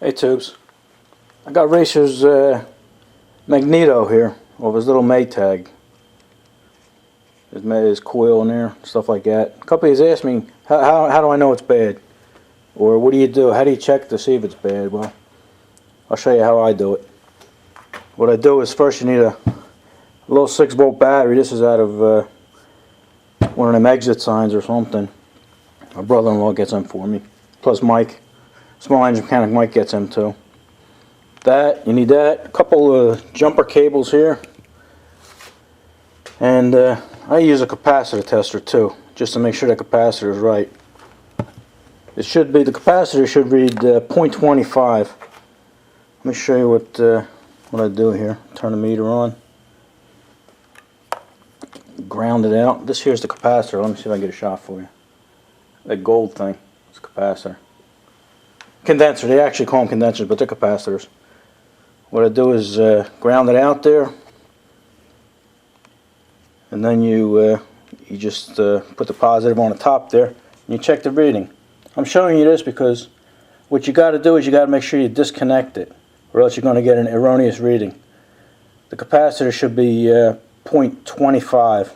Hey tubes, I got Racer's magneto here of his little Maytag. His coil in there, stuff like that. A couple of you asked me, how do I know it's bad? Or what do you do? How do you check to see if it's bad? Well, I'll show you how I do it. What I do is first you need a little 6-volt battery. This is out of one of them exit signs or something. My brother-in-law gets them for me. Plus Mike, small engine mechanic Mike gets them too. You need that, a couple of jumper cables here, and I use a capacitor tester too, just to make sure the capacitor is right. The capacitor should read 0.25. Let me show you what I do here. Turn the meter on, ground it out. This here's the capacitor. Let me see if I can get a shot for you. That gold thing, it's a capacitor. Condenser, they actually call them condensers, but they're capacitors. What I do is ground it out there, and then you just put the positive on the top there, and you check the reading. I'm showing you this because what you got to do is you got to make sure you disconnect it, or else you're going to get an erroneous reading. The capacitor should be 0.25,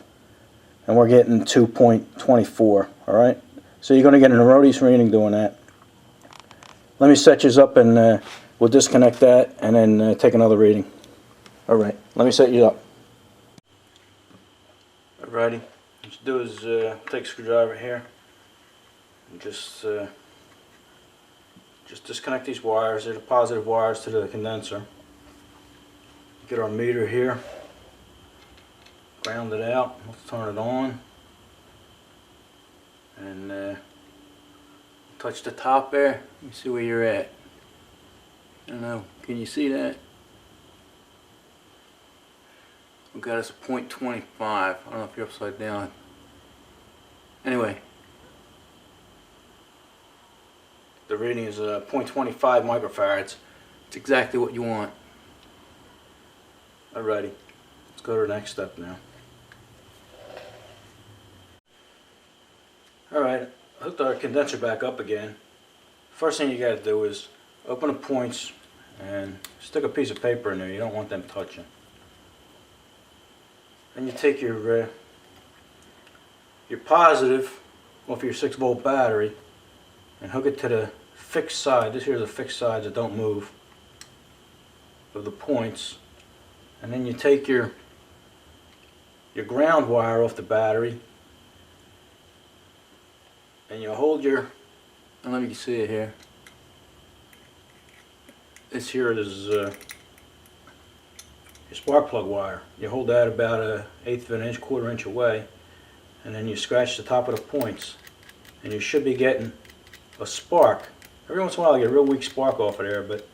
and we're getting 2.24. All right, so you're going to get an erroneous reading doing that. Let me set yours up, and we'll disconnect that and then take another reading. Alright, let me set you up. Alrighty, what you do is take a screwdriver here and just disconnect these wires. They're the positive wires to the condenser. Get our meter here, ground it out, let's turn it on, and touch the top there. Let me see where you're at. I don't know, can you see that? We've got us a 0.25. I don't know if you're upside down. Anyway, the reading is 0.25 microfarads. It's exactly what you want. Alrighty, let's go to the next step now. Alright, I hooked our condenser back up again. First thing you got to do is open the points and stick a piece of paper in there. You don't want them touching. Then you take your positive off your 6-volt battery and hook it to the fixed side. This here is the fixed sides that don't move of the points. And then you take your ground wire off the battery and you hold your, I don't know if you can see it here. This here is your spark plug wire. You hold that about 1/8 of an inch, 1/4 inch away, and then you scratch the top of the points, and you should be getting a spark. Every once in a while you get a real weak spark off of there, but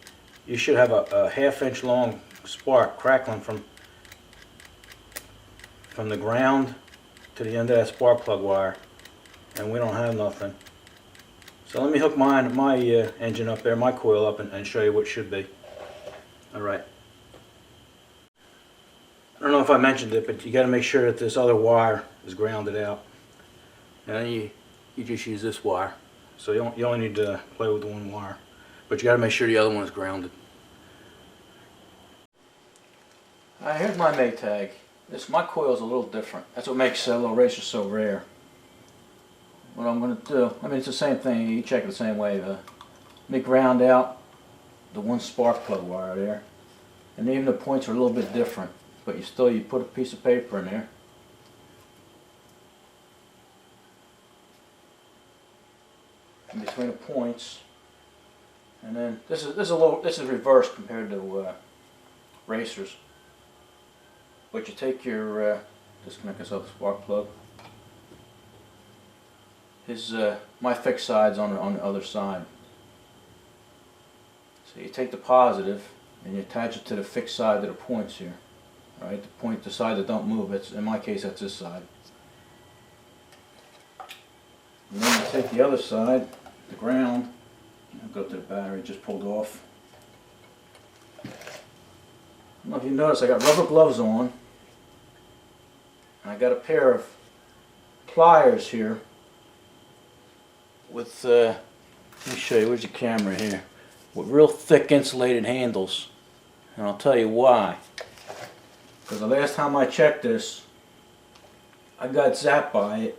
you should have a 1/2 inch long spark crackling from the ground to the end of that spark plug wire, and we don't have nothing. So let me hook my engine up there, my coil up, and show you what it should be. Alright. I don't know if I mentioned it, but you got to make sure that this other wire is grounded out. And then you just use this wire. So you only need to play with one wire. But you got to make sure the other one is grounded. Alright, here's my Maytag. My coil is a little different. That's what makes little racers so rare. What I'm going to do, I mean it's the same thing, you check it the same way. Let me ground out the one spark plug wire there. And even the points are a little bit different, but you put a piece of paper in there. In between the points. And then this is reversed compared to racers. But you take your disconnect this other spark plug. My fixed side's on the other side. So you take the positive and you attach it to the fixed side of the points here. Alright, the side that don't move, in my case that's this side. And then you take the other side, the ground, and go to the battery, just pulled off. I don't know if you notice I got rubber gloves on. And I got a pair of pliers here with, let me show you, where's the camera here? with real thick insulated handles. And I'll tell you why. Because the last time I checked this, I got zapped by it.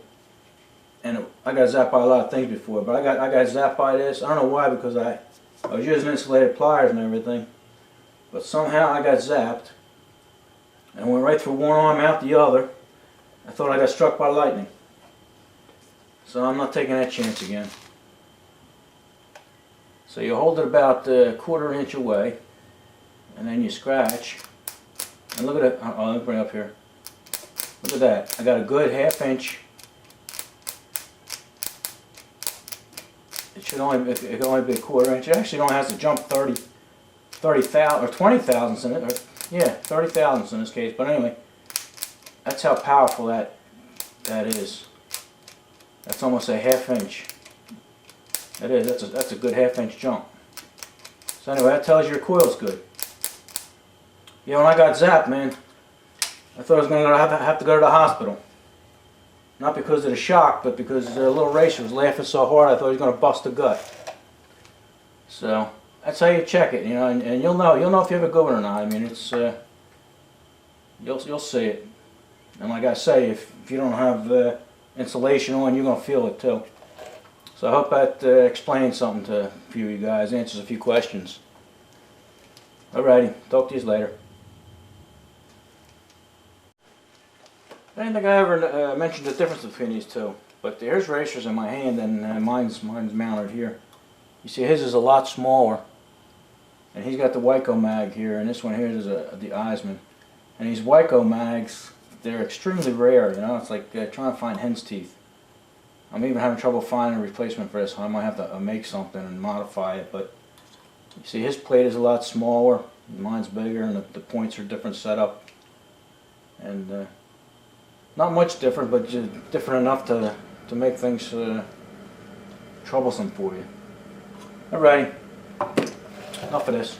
And I got zapped by a lot of things before, but I got zapped by this. I don't know why, because I was using insulated pliers and everything. But somehow I got zapped. And went right through one arm out the other. I thought I got struck by lightning. So I'm not taking that chance again. So you hold it about a quarter inch away, and then you scratch. And look at it. Oh, let me bring it up here. Look at that. I got a good ½ inch. It can only be a quarter inch. It actually only has to jump 30,000 or 20 thousandths in it. Or, yeah, 30 thousandths in this case. But anyway, that's how powerful that is. That's almost a ½ inch. That is. That's a good ½ inch jump. So anyway, that tells you your coil's good. Yeah, when I got zapped, man, I thought I was going to have to go to the hospital. Not because of the shock, but because the little racer was laughing so hard I thought he was going to bust a gut. So that's how you check it, you know, and you'll know if you have a good one or not. I mean, it's you'll see it. And like I say, if you don't have insulation on, you're going to feel it too. So I hope that explains something to a few of you guys, answers a few questions. Alrighty, talk to you later. I didn't think I ever mentioned the difference between these two, but there's racers in my hand and mine's mounted here. You see, his is a lot smaller, and he's got the Wyco mag here, and this one here is the Eisman. And these Wyco mags, they're extremely rare. You know, it's like trying to find hen's teeth. I'm even having trouble finding a replacement for this. I might have to make something and modify it, but you see, his plate is a lot smaller, mine's bigger, and the points are different setup, and not much different, but just different enough to make things troublesome for you. Alright, enough of this.